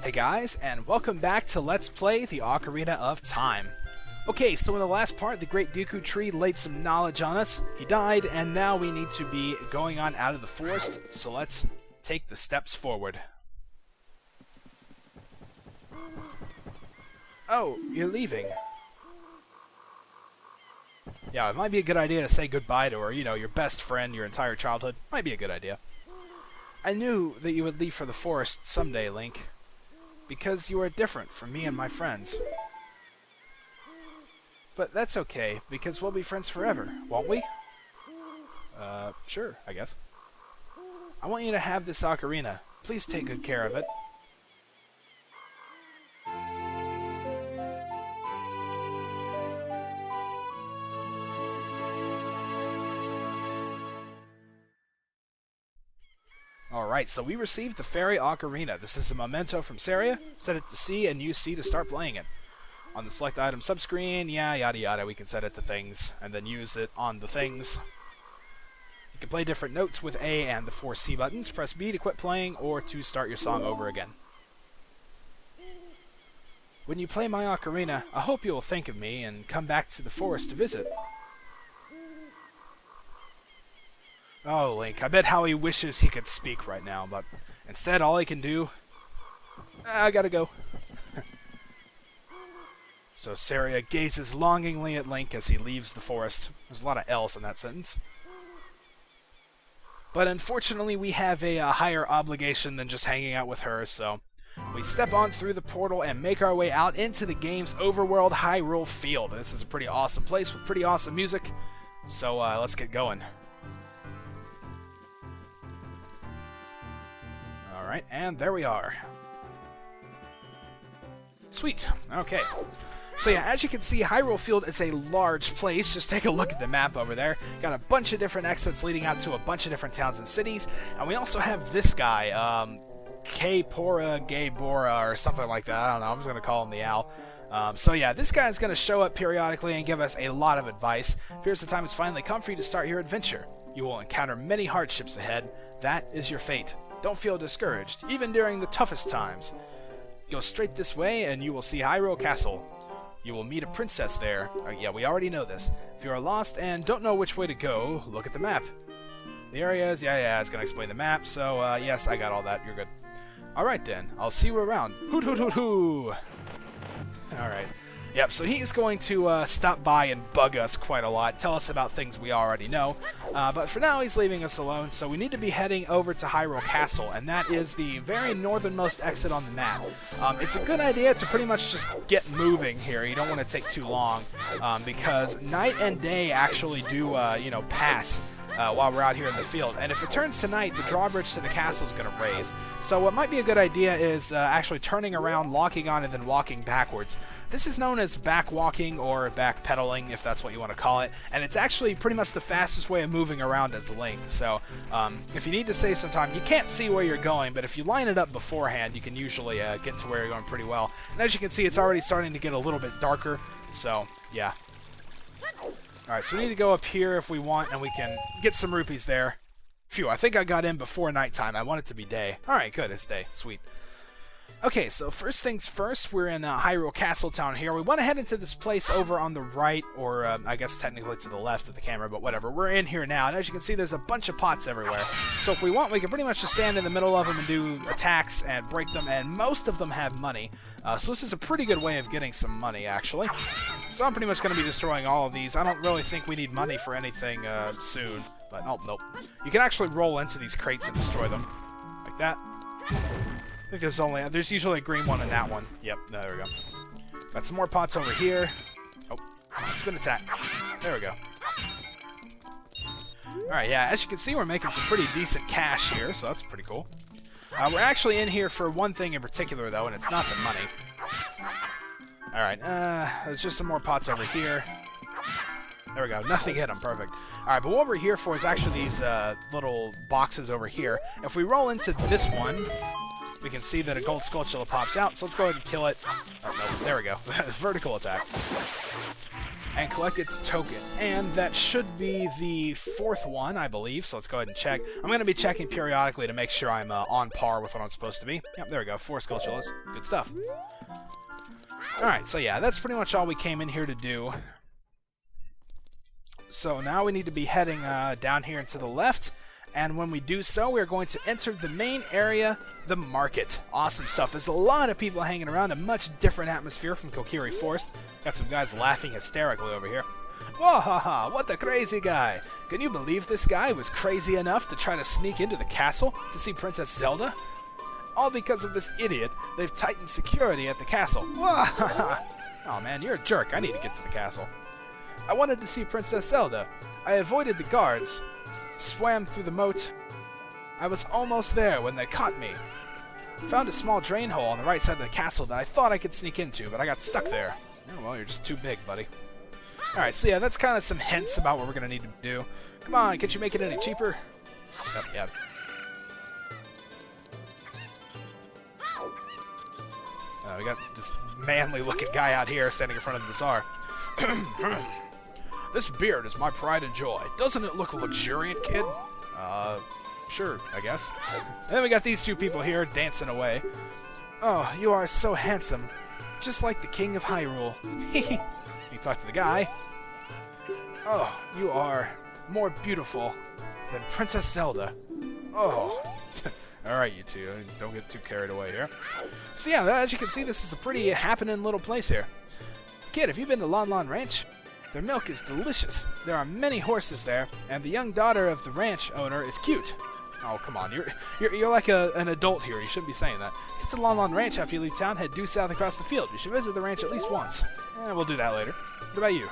Hey guys, and welcome back to Let's Play the Ocarina of Time. Okay, so in the last part, the Great Dooku Tree laid some knowledge on us. He died, and now we need to be going on out of the forest, so let's take the steps forward. Oh, you're leaving. Yeah, it might be a good idea to say goodbye to her, you know, your best friend, your entire childhood. Might be a good idea. I knew that you would leave for the forest someday, Link. Because you are different from me and my friends. But that's okay, because we'll be friends forever, won't we? Sure, I guess. I want you to have this ocarina. Please take good care of it. Alright, so we received the Fairy Ocarina. This is a memento from Saria. Set it to C and use C to start playing it. On the select item subscreen, yeah, yada yada, we can set it to things, and then use it on the things. You can play different notes with A and the 4 C buttons. Press B to quit playing, or to start your song over again. When you play my ocarina, I hope you will think of me and come back to the forest to visit. Oh, Link, I bet how he wishes he could speak right now, but instead all he can do... I gotta go. So Saria gazes longingly at Link as he leaves the forest. There's a lot of L's in that sentence. But unfortunately we have a higher obligation than just hanging out with her, so... we step on through the portal and make our way out into the game's overworld Hyrule Field. This is a pretty awesome place with pretty awesome music, so let's get going. Alright, and there we are. Sweet. Okay. So yeah, as you can see, Hyrule Field is a large place. Just take a look at the map over there. Got a bunch of different exits leading out to a bunch of different towns and cities. And we also have this guy, K-Pora, Gay-Bora, or something like that. I don't know, I'm just going to call him the Owl. So yeah, this guy's going to show up periodically and give us a lot of advice. Here's the time has finally come for you to start your adventure. You will encounter many hardships ahead. That is your fate. Don't feel discouraged, even during the toughest times. Go straight this way and you will see Hyrule Castle. You will meet a princess there. Yeah, we already know this. If you are lost and don't know which way to go, look at the map. The areas, yeah, it's going to explain the map, so yes, I got all that. You're good. Alright then, I'll see you around. Hoot hoot hoot hoo! Alright. Yep, so he's going to stop by and bug us quite a lot, tell us about things we already know. But for now, he's leaving us alone, so we need to be heading over to Hyrule Castle, and that is the very northernmost exit on the map. It's a good idea to pretty much just get moving here. You don't want to take too long, because night and day actually do, pass. While we're out here in the field. And if it turns to night, the drawbridge to the castle is going to raise. So what might be a good idea is actually turning around, locking on, and then walking backwards. This is known as back walking or back pedaling, if that's what you want to call it. And it's actually pretty much the fastest way of moving around as Link. So if you need to save some time, you can't see where you're going, but if you line it up beforehand, you can usually get to where you're going pretty well. And as you can see, it's already starting to get a little bit darker. So, yeah. Alright, so we need to go up here if we want, and we can get some rupees there. Phew, I think I got in before nighttime. I want it to be day. Alright, good, it's day. Sweet. Okay, so first things first, we're in Hyrule Castle town here. We want to head into this place over on the right, or I guess technically to the left of the camera, but whatever. We're in here now, and as you can see, there's a bunch of pots everywhere. So if we want, we can pretty much just stand in the middle of them and do attacks and break them, and most of them have money. So this is a pretty good way of getting some money, actually. So I'm pretty much going to be destroying all of these. I don't really think we need money for anything soon, but oh, nope. You can actually roll into these crates and destroy them, like that. I think there's usually a green one in that one. Yep, there we go. Got some more pots over here. Oh, spin attack. There we go. Alright, yeah, as you can see, we're making some pretty decent cash here, so that's pretty cool. We're actually in here for one thing in particular, though, and it's not the money. Alright, there's just some more pots over here. There we go, nothing hit them, perfect. Alright, but what we're here for is actually these little boxes over here. If we roll into this one, we can see that a gold skulltula pops out, so let's go ahead and kill it. Oh, no, there we go. Vertical attack. and collect its token. And that should be the 4th one, I believe, so let's go ahead and check. I'm going to be checking periodically to make sure I'm on par with what I'm supposed to be. Yep, there we go, 4 Skulltulas. Good stuff. Alright, so yeah, that's pretty much all we came in here to do. So now we need to be heading down here and to the left, and when we do so, we're going to enter the main area, the market. Awesome stuff. There's a lot of people hanging around, a much different atmosphere from Kokiri Forest. Got some guys laughing hysterically over here. Wahaha, what the crazy guy! Can you believe this guy was crazy enough to try to sneak into the castle to see Princess Zelda? All because of this idiot, they've tightened security at the castle. Wahaha! Oh man, you're a jerk. I need to get to the castle. I wanted to see Princess Zelda. I avoided the guards, swam through the moat. I was almost there when they caught me. Found a small drain hole on the right side of the castle that I thought I could sneak into, but I got stuck there. Oh, well, you're just too big, buddy. Alright, so yeah, that's kind of some hints about what we're going to need to do. Come on, can't you make it any cheaper? Yep, yeah. We got this manly-looking guy out here standing in front of the bazaar. This beard is my pride and joy. Doesn't it look luxuriant, kid? Sure, I guess. And then we got these two people here dancing away. Oh, you are so handsome. Just like the king of Hyrule. You talk to the guy. Oh, you are more beautiful than Princess Zelda. Oh. Alright, you two. Don't get too carried away here. So yeah, as you can see, this is a pretty happening little place here. Kid, have you been to Lon Lon Ranch? Their milk is delicious. There are many horses there, and the young daughter of the ranch owner is cute. Oh, come on. You're like an adult here. You shouldn't be saying that. Get to Lon Lon Ranch after you leave town. Head due south across the field. You should visit the ranch at least once. We'll do that later. What about you?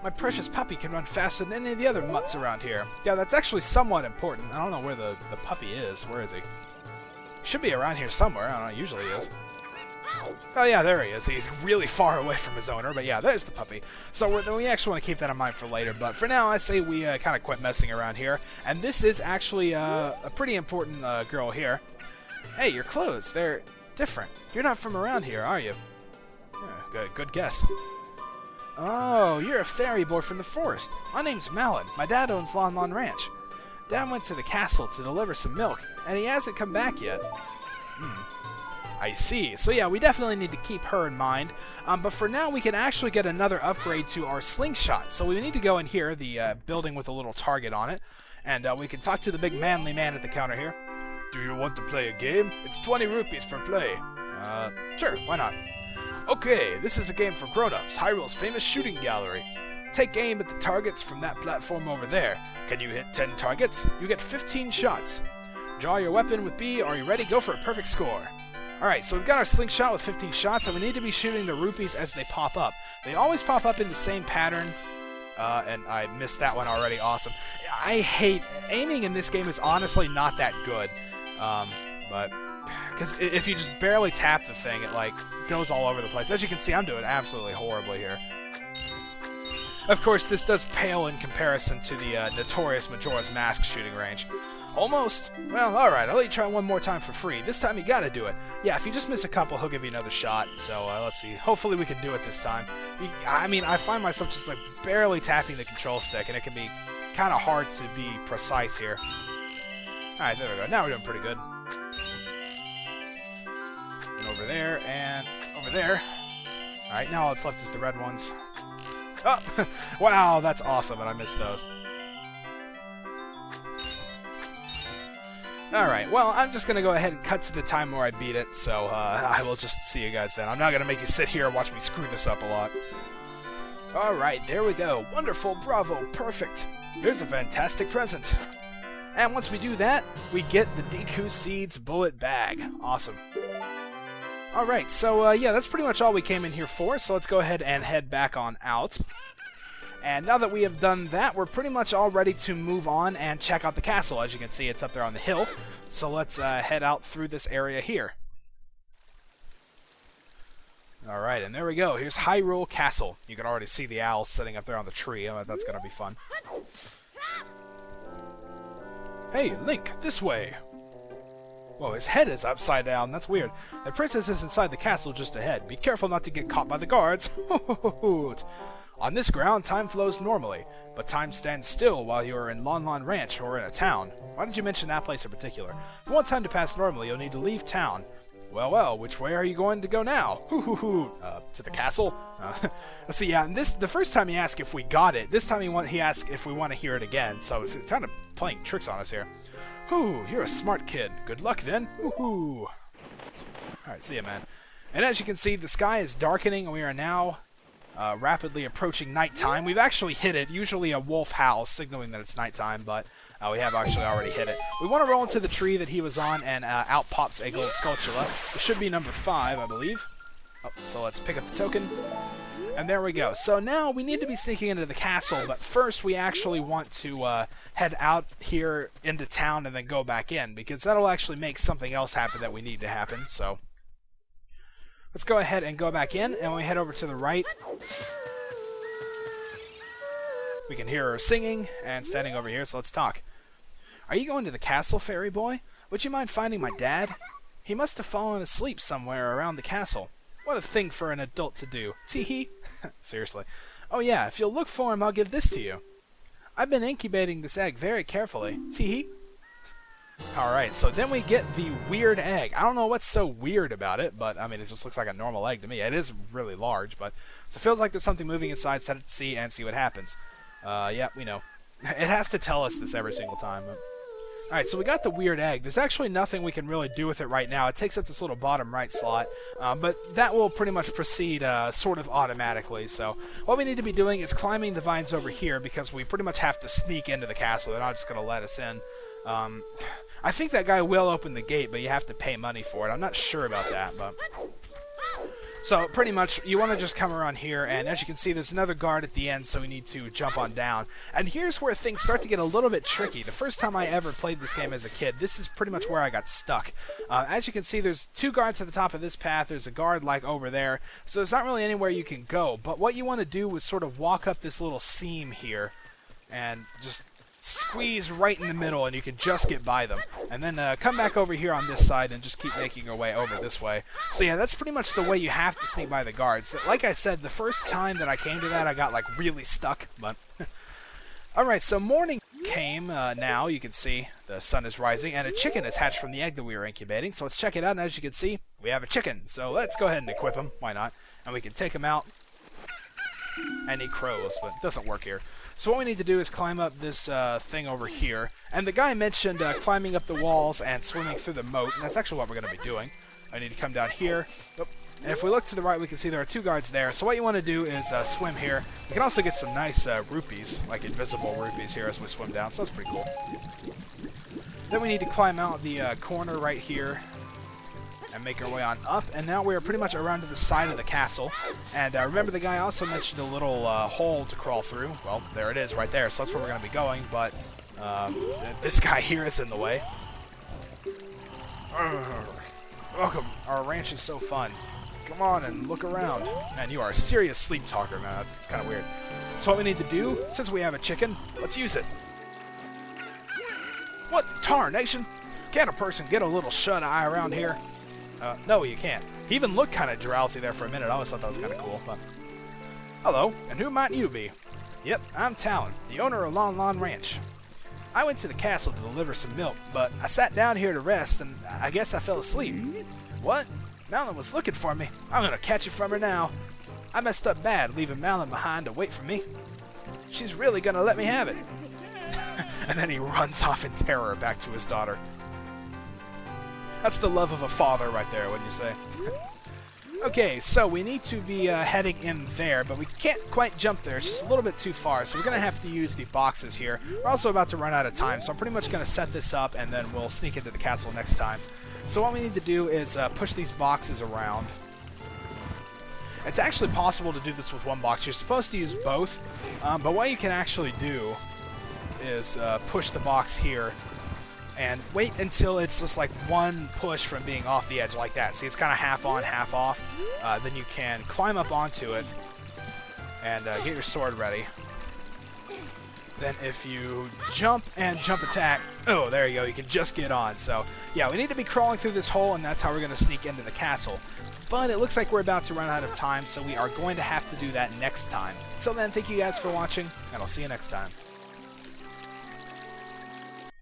My precious puppy can run faster than any of the other mutts around here. Yeah, that's actually somewhat important. I don't know where the puppy is. Where is he? Should be around here somewhere. I don't know. Usually he is. Oh yeah, there he is. He's really far away from his owner, but yeah, there's the puppy. So we actually want to keep that in mind for later, but for now I say we kind of quit messing around here. And this is actually a pretty important girl here. Hey, your clothes, they're different. You're not from around here, are you? Yeah, good guess. Oh, you're a fairy boy from the forest. My name's Malin. My dad owns Lon Lon Ranch. Dad went to the castle to deliver some milk, and he hasn't come back yet. I see. So yeah, we definitely need to keep her in mind. But for now, we can actually get another upgrade to our slingshot. So we need to go in here, the building with a little target on it, and we can talk to the big manly man at the counter here. Do you want to play a game? It's 20 rupees per play. Sure, why not? Okay, this is a game for grown-ups, Hyrule's famous shooting gallery. Take aim at the targets from that platform over there. Can you hit 10 targets? You get 15 shots. Draw your weapon with B. Are you ready? Go for a perfect score. Alright, so we've got our slingshot with 15 shots, and we need to be shooting the rupees as they pop up. They always pop up in the same pattern, and I missed that one already. Awesome. I hate... Aiming in this game is honestly not that good, but... Because if you just barely tap the thing, it, like, goes all over the place. As you can see, I'm doing absolutely horribly here. Of course, this does pale in comparison to the notorious Majora's Mask shooting range. Almost. Well, alright, I'll let you try one more time for free. This time you gotta do it. Yeah, if you just miss a couple, he'll give you another shot. So, let's see. Hopefully we can do it this time. I mean, I find myself just, like, barely tapping the control stick, and it can be kind of hard to be precise here. Alright, there we go. Now we're doing pretty good. And over there, and over there. Alright, now all that's left is the red ones. Oh! Wow, that's awesome, and I missed those. Alright, well, I'm just going to go ahead and cut to the time where I beat it, so I will just see you guys then. I'm not going to make you sit here and watch me screw this up a lot. Alright, there we go. Wonderful, bravo, perfect. Here's a fantastic present. And once we do that, we get the Deku Seeds Bullet Bag. Awesome. Alright, so yeah, that's pretty much all we came in here for, so let's go ahead and head back on out. And now that we have done that, we're pretty much all ready to move on and check out the castle. As you can see, it's up there on the hill. So let's head out through this area here. Alright, and there we go. Here's Hyrule Castle. You can already see the owl sitting up there on the tree. That's going to be fun. Hey, Link, this way! Whoa, his head is upside down. That's weird. The princess is inside the castle just ahead. Be careful not to get caught by the guards. On this ground, time flows normally, but time stands still while you are in Lon Lon Ranch or in a town. Why did you mention that place in particular? If you want time to pass normally, you'll need to leave town. Well, well, which way are you going to go now? To the castle? Let's see, yeah, and the first time he asked if we got it, this time he asked if we want to hear it again, so it's kind of playing tricks on us here. You're a smart kid. Good luck then. Alright, see ya, man. And as you can see, the sky is darkening, and we are now rapidly approaching nighttime. We've actually hit it. Usually a wolf howls, signaling that it's nighttime, but we have actually already hit it. We want to roll into the tree that he was on, and out pops a gold Skulltula. It should be number 5, I believe. Oh, so let's pick up the token. And there we go. So now we need to be sneaking into the castle, but first we actually want to head out here into town and then go back in, because that'll actually make something else happen that we need to happen. So let's go ahead and go back in, and when we head over to the right, we can hear her singing and standing over here, so let's talk. Are you going to the castle, fairy boy? Would you mind finding my dad? He must have fallen asleep somewhere around the castle. What a thing for an adult to do. Tee-hee. Seriously. Oh yeah, if you'll look for him, I'll give this to you. I've been incubating this egg very carefully. Tee-hee. Alright, so then we get the weird egg. I don't know what's so weird about it, but I mean, it just looks like a normal egg to me. It is really large, but so it feels like there's something moving inside. Set it to see and see what happens. Yeah, we know. It has to tell us this every single time. Alright, so we got the weird egg. There's actually nothing we can really do with it right now. It takes up this little bottom right slot, but that will pretty much proceed sort of automatically. So what we need to be doing is climbing the vines over here, because we pretty much have to sneak into the castle. They're not just going to let us in. I think that guy will open the gate, but you have to pay money for it. I'm not sure about that, but... So, pretty much, you want to just come around here, and as you can see, there's another guard at the end, so we need to jump on down. And here's where things start to get a little bit tricky. The first time I ever played this game as a kid, this is pretty much where I got stuck. As you can see, there's 2 guards at the top of this path. There's a guard, like, over there. So there's not really anywhere you can go. But what you want to do is sort of walk up this little seam here, and just squeeze right in the middle, and you can just get by them. And then come back over here on this side and just keep making your way over this way. So yeah, that's pretty much the way you have to sneak by the guards. Like I said, the first time that I came to that, I got like really stuck, but... Alright, so morning came now. You can see the sun is rising, and a chicken has hatched from the egg that we were incubating. So let's check it out, and as you can see, we have a chicken. So let's go ahead and equip him. Why not? And we can take him out, and he crows, but it doesn't work here. So what we need to do is climb up this thing over here. And the guy mentioned climbing up the walls and swimming through the moat, and that's actually what we're going to be doing. I need to come down here. Oh. And if we look to the right, we can see there are 2 guards there. So what you want to do is swim here. You can also get some nice rupees, like invisible rupees here as we swim down, so that's pretty cool. Then we need to climb out the corner right here and make our way on up, and now we are pretty much around to the side of the castle. And remember, the guy also mentioned a little hole to crawl through. Well, there it is right there, so that's where we're going to be going, but this guy here is in the way. Welcome. Our ranch is so fun. Come on and look around. Man, you are a serious sleep talker, man. That's kind of weird. So what we need to do, since we have a chicken, let's use it. What tarnation? Can't a person get a little shut-eye around here? No, you can't. He even looked kind of drowsy there for a minute. I always thought that was kind of cool. But... Hello, and who might you be? Yep, I'm Talon, the owner of Lon Lon Ranch. I went to the castle to deliver some milk, but I sat down here to rest, and I guess I fell asleep. What? Malin was looking for me. I'm gonna catch it from her now. I messed up bad, leaving Malin behind to wait for me. She's really gonna let me have it. And then he runs off in terror back to his daughter. That's the love of a father right there, wouldn't you say? Okay, so we need to be heading in there, but we can't quite jump there. It's just a little bit too far, so we're going to have to use the boxes here. We're also about to run out of time, so I'm pretty much going to set this up, and then we'll sneak into the castle next time. So what we need to do is push these boxes around. It's actually possible to do this with one box. You're supposed to use both, but what you can actually do is push the box here and wait until it's just like one push from being off the edge like that. See, it's kind of half on, half off. Then you can climb up onto it and get your sword ready. then if you jump and jump attack, oh, there you go, you can just get on. So, yeah, we need to be crawling through this hole, and that's how we're going to sneak into the castle. But it looks like we're about to run out of time, so we are going to have to do that next time. Until then, thank you guys for watching, and I'll see you next time.